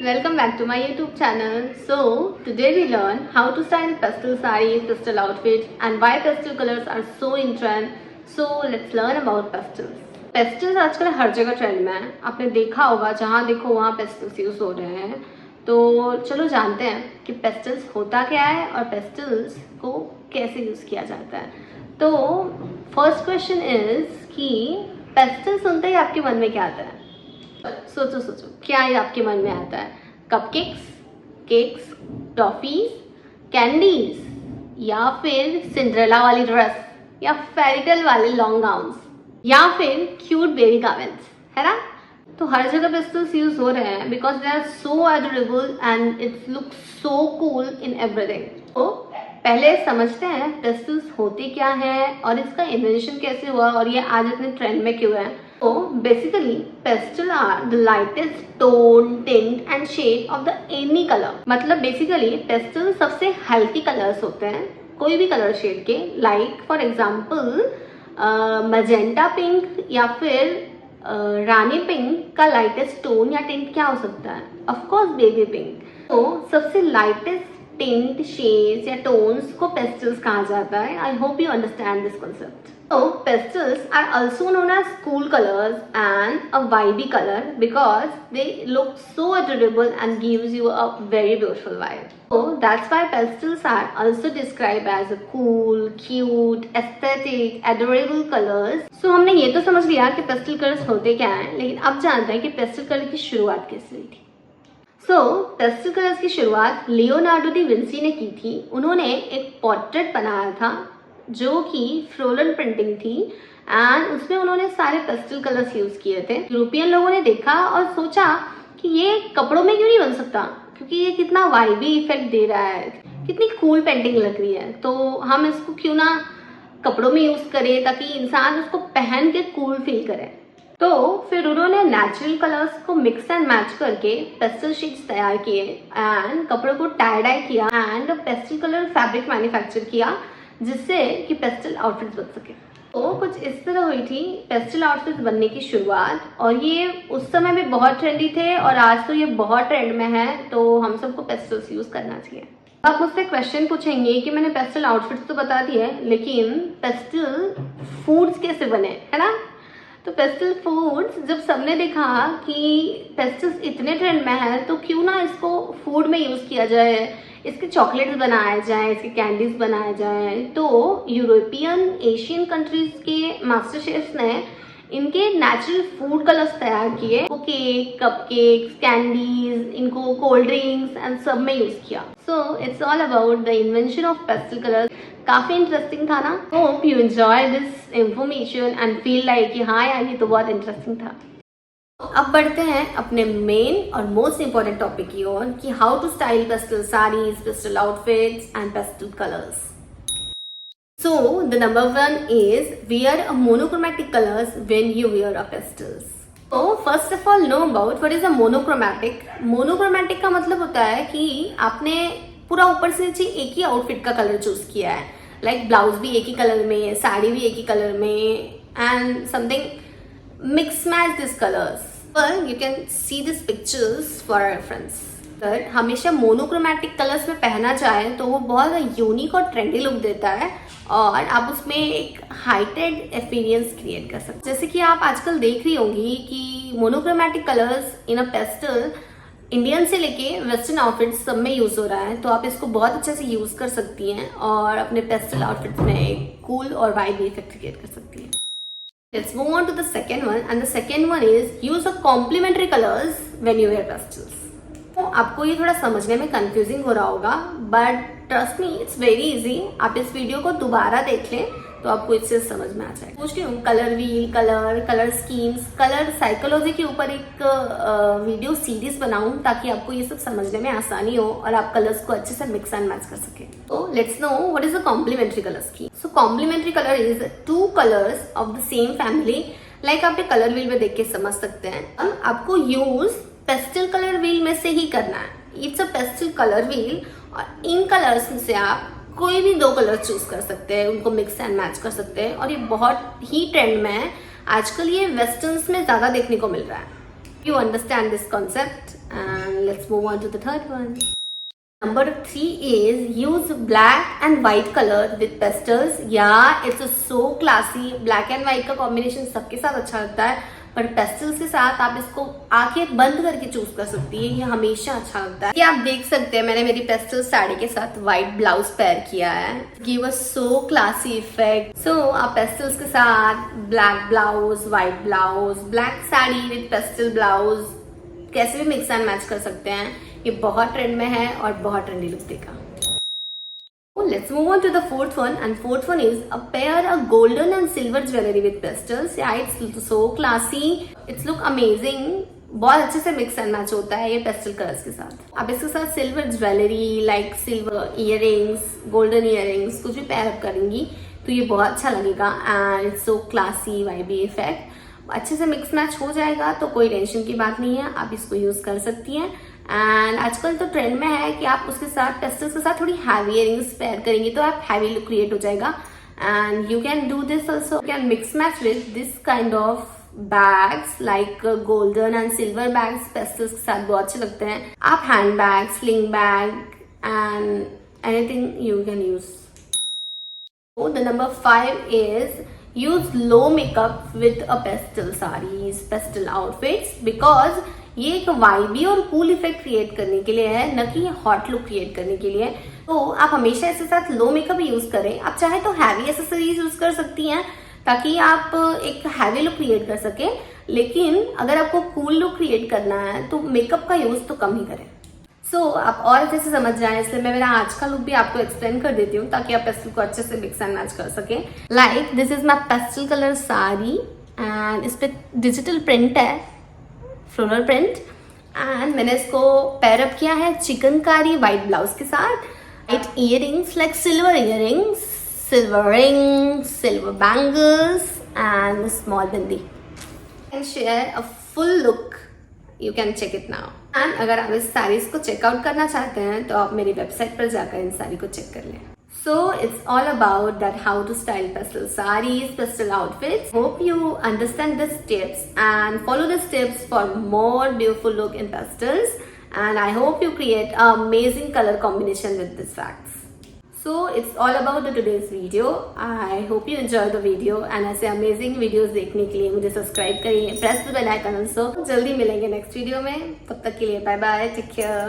welcome back to my YouTube channel. So today we learn how to style pastel sarees, pastel outfits and why pastel colors are so in trend. So let's learn about pastels. Pastels आजकल हर जगह trend में है. आपने देखा होगा जहाँ देखो वहाँ पेस्टल्स यूज हो रहे हैं. तो चलो जानते हैं कि पेस्टल्स होता क्या है और पेस्टल्स को कैसे यूज किया जाता है. तो फर्स्ट क्वेश्चन इज कि पेस्टल सुनते ही आपके मन में क्या आता है? सोचो क्या ये आपके मन में आता है? कपकेक्स, केक्स, टॉफीज, कैंडीज या फिर सिंड्रेला वाली ड्रेस या फेरिटेल वाले लॉन्ग गाउन्स या फिर क्यूट बेबी गार्मेंट्स, है ना? तो हर जगह पेस्टल्स यूज हो रहे हैं because they are so adorable and it's look so cool in everything. तो पहले समझते हैं पेस्टल्स होते क्या है और इसका इन्वेंशन कैसे हुआ और ये आज इतने ट्रेंड में क्यों है. तो basically pastel are the lightest tone, tint and shade of the any colour. मतलब बेसिकली पेस्टल सबसे हल्की कलर्स होते हैं कोई भी कलर शेड के. Like for example magenta pink या फिर रानी पिंक का लाइटेस्ट टोन या टिंट क्या हो सकता है? Of course baby pink. तो सबसे लाइटेस्ट टिंट, शेड्स या टोन्स को पेस्टल्स कहा जाता है. I hope you understand this concept. So pastels are also known as cool colors and a vibey color because they look so adorable and gives you a very beautiful vibe. So that's why pastels are also described as a cool, cute, aesthetic, adorable colors. So हमने ये तो समझ लिया कि pastel colors होते क्या हैं, लेकिन अब जानते हैं कि pastel color की शुरुआत कैसे हुई थी. So pastel colors की शुरुआत लियोनार्डो डी विंसी ने की थी. उन्होंने एक पोर्ट्रेट बनाया था जो कि फ्लोरल प्रिंटिंग थी एंड उसमें उन्होंने सारे पेस्टल कलर्स यूज किए थे. यूरोपियन लोगों ने देखा और सोचा कि ये कपड़ों में क्यों नहीं बन सकता, क्योंकि ये कितना वाइबी इफेक्ट दे रहा है, कितनी कूल पेंटिंग लग रही है, तो हम इसको क्यों ना कपड़ों में यूज करें ताकि इंसान उसको पहन के कूल फील करे. तो फिर उन्होंने नेचुरल कलर्स को मिक्स एंड मैच करके पेस्टल शीट्स तैयार किए एंड कपड़ों को टाई डाई किया and pastel colour fabric manufacture किया जिससे कि पेस्टल आउटफिट्स बन सके. तो कुछ इस तरह हुई थी पेस्टल आउटफिट्स बनने की शुरुआत और ये उस समय भी बहुत ट्रेंडी थे और आज तो ये बहुत ट्रेंड में है. तो हम सबको पेस्टल्स यूज करना चाहिए. आप मुझसे क्वेश्चन पूछेंगे कि मैंने पेस्टल आउटफिट्स तो बता दिए लेकिन पेस्टल फूड्स कैसे बने, है ना? तो पेस्टल फूड्स जब सबने देखा कि पेस्टल्स इतने ट्रेंड में है तो क्यों ना इसको फूड में यूज किया जाए, इसके चॉकलेट्स बनाए जाएं, इसके कैंडीज बनाए जाएं. तो यूरोपियन एशियन कंट्रीज के मास्टर शेफ्स ने इनके नेचुरल फूड कलर्स तैयार किए. केक, कपकेक्स, कैंडीज, इनको कोल्ड ड्रिंक्स एंड सब में यूज किया. So it's all about the invention of pastel colours. काफी इंटरेस्टिंग था ना? Hope you enjoy this information and feel like कि हाँ यार ये तो बहुत इंटरेस्टिंग था. अब बढ़ते हैं अपने मेन और मोस्ट इंपॉर्टेंट टॉपिक की ओर कि how to style pastel saris, pastel outfits and pastel colours. So the number one is wear a monochromatic colors when you wear a pastels. So first of all know about what is a monochromatic. Monochromatic का मतलब होता है कि आपने पूरा ऊपर से नीचे एक ही आउटफिट का कलर चूज किया है. लाइक ब्लाउज भी एक ही कलर में, साड़ी भी एक ही कलर में and something mix match this colours. Well, you can see these pictures for reference. अगर हमेशा मोनोक्रोमैटिक कलर्स में पहना चाहे तो वो बहुत यूनिक और ट्रेंडी लुक देता है और आप उसमें एक हाइटेड एक्सपीरियंस क्रिएट कर सकते हैं. जैसे कि आप आजकल देख रही होंगी कि मोनोक्रोमैटिक कलर्स इन अ पेस्टल इंडियन से लेके वेस्टर्न आउटफिट्स सब में यूज हो रहा है. तो आप इसको बहुत अच्छे से यूज कर सकती हैं और अपने पेस्टल आउटफिट्स में एक कूल और वाइबी इफेक्ट क्रिएट कर सकती हैं. Let's move on to the second one and the second one is use of complementary colors when you wear pastels. तो आपको ये थोड़ा समझने में कंफ्यूजिंग हो रहा होगा but trust me it's very easy. आप इस वीडियो को दोबारा देख लें तो आपको इससे समझ में आ जाए. पूछ रही हूँ colour wheel, colour schemes, colour psychology के ऊपर एक वीडियो सीरीज बनाऊं ताकि आपको ये सब समझने में आसानी हो और आप कलर्स को अच्छे से मिक्स एंड मैच कर सके. तो let's know what is a complementary colour scheme. So complementary colour is two colours of the same family. Like आप कलर व्हील में देख के समझ सकते हैं. आपको यूज पेस्टल कलर व्हील में से ही करना है. It's a pastel colour wheel और इन कलर्स में से आप कोई भी दो कलर चूज कर सकते हैं, उनको मिक्स एंड मैच कर सकते हैं और ये बहुत ही ट्रेंड में है. आजकल ये वेस्टर्न्स में ज्यादा देखने को मिल रहा है. You understand this concept, and let's move on to the third one. Number 3 is use black and white color with pastels. Yeah, it's so classy. Black and white का combination सबके साथ अच्छा लगता है, पर पेस्टल्स के साथ आप इसको आंखें बंद करके चूज कर सकती है, ये हमेशा अच्छा लगता है। ये आप देख सकते हैं, मैंने मेरी पेस्टल साड़ी के साथ व्हाइट ब्लाउज पेयर किया है, give a so classy effect. So आप पेस्टल्स के साथ black blouse, white blouse, black sari with pastel blouse कैसे भी मिक्स एंड मैच कर सकते हैं। ये बहुत ट्रेंड में है और बहुत ट्रेंडी लुक देगा। Let's move on to the fourth one, and fourth one is a pair of golden and silver jewelry with pastels. Yeah, it's so classy, it's look amazing. बहुत अच्छे से मिक्स एंड मैच होता है ये pastel colours के साथ। आप इसके साथ silver jewellery like silver earrings, golden earrings कुछ भी पेयर अप करेंगी तो ये बहुत अच्छा लगेगा, and it's so classy vibey effect. अच्छे से मिक्स मैच हो जाएगा तो कोई टेंशन की बात नहीं है, आप इसको यूज कर सकती हैं। एंड आजकल तो ट्रेंड में है कि आप उसके साथ पेस्टल्स के साथ थोड़ी हैवी इयरिंग्स पेयर करेंगे तो आप हैवी लुक क्रिएट हो जाएगा। And you can do this also, you can mix match with this kind of bags like golden and silver bags pastels के साथ बहुत अच्छे लगते हैं। आप hand bag, sling bag and anything you can use. The number 5 is use low makeup with a pastel sarees, pastel outfits, because ये एक vibey और कूल इफेक्ट क्रिएट करने के लिए है, न कि हॉट लुक क्रिएट करने के लिए। तो आप हमेशा इसके साथ लो मेकअप यूज करें। आप चाहे तो हैवी एक्सेसरीज यूज कर सकती हैं ताकि आप एक हैवी लुक क्रिएट कर सके, लेकिन अगर आपको कूल लुक क्रिएट करना है तो मेकअप का यूज तो कम ही करें। आप और अच्छे से समझ जाएं, इसलिए मैं मेरा आज का लुक भी आपको एक्सप्लेन कर देती हूँ ताकि आप पेस्टल को अच्छे से मिक्स एंड मैच कर सके। Like this is my pastel colour sari, and इस पे डिजिटल प्रिंट है, फ्लोरल प्रिंट, एंड मैंने इसको पेयर अप किया है चिकनकारी व्हाइट ब्लाउज के साथ। White earrings like silver earrings, silver rings, silver bangles and small bindi. And share a full look, you can check it now. And अगर आप इस साड़ीज को चेकआउट करना चाहते हैं तो आप मेरी वेबसाइट पर जाकर इन साड़ी को चेक कर लें। So it's all about that how to style pastel sarees, pastel outfits. Hope you understand the steps and follow the steps for more beautiful look in pastels. And I hope you create an amazing color combination with these facts. So it's all about today's video. I hope you enjoy the video and ऐसे amazing videos देखने के लिए मुझे subscribe करिए, press the bell icon also. जल्दी मिलेंगे next video में, तब तक के लिए बाय बाय, टेक केयर।